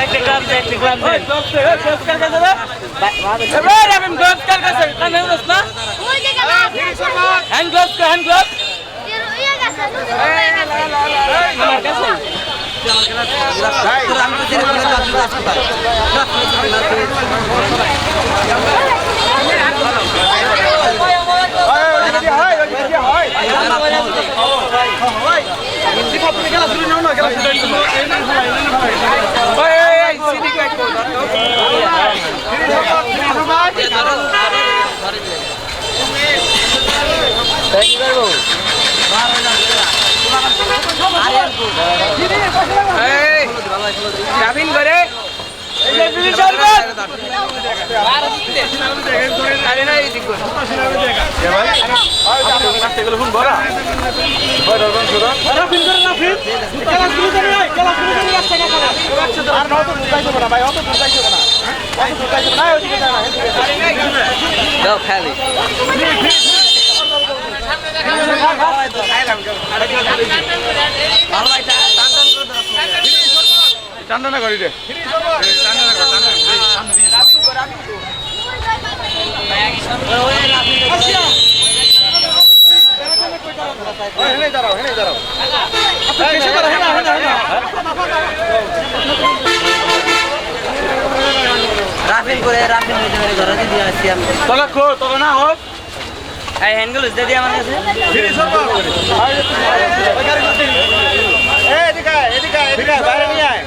একটা গ্লাস দে, একটা গ্লাস দে। Hand gloves কে, hand gloves আমার কাছে। রাবিন করে খালি টান্ডা করি রে রাফিন করে রাফিন হইতে পারে ঘরে দিয়ে আসছি আমি। তোলা খো তোলা না হোক এই হ্যান্ডগুলো দে দিয়ে আমার কাছে। এদিকে এদিকে এদিকে বাইরে নিয়ে আয়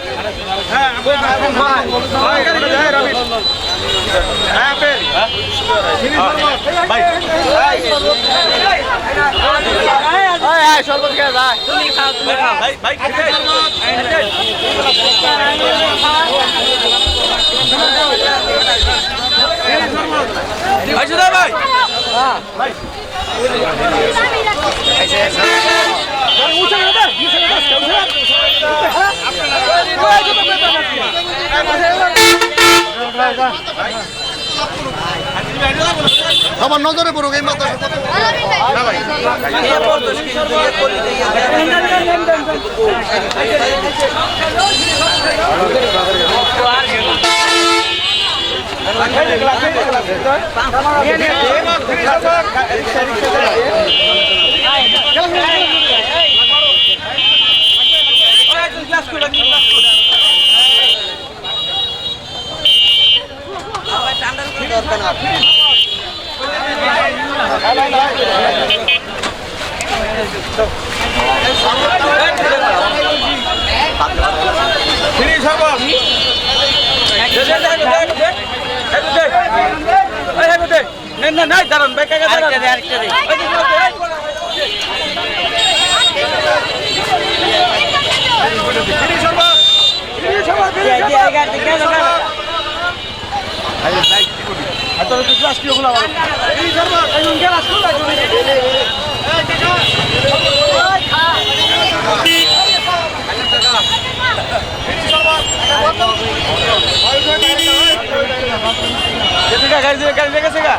হ্যাঁ রবি হ্যাঁ পেল ভাই সর্বত খেয়ে যায় তুমি খাও, তুমি খাও। ভাই ভাই ভাই সুদা ভাই হ্যাঁ ভাই আমার নজরে পড়ুক এই মাথা নাই দাঁড়ান ভাই কাকা আরেকটা দে, আরেকটা দে। গাড়ি গেছে গা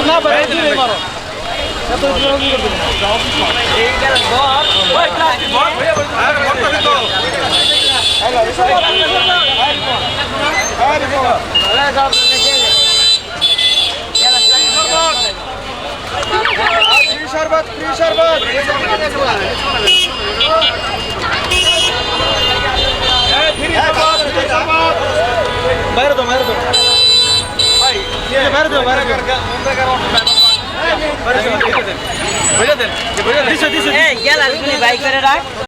না মারো শরবত বাইরে তো এই গেল আর বাইক করে রাখ।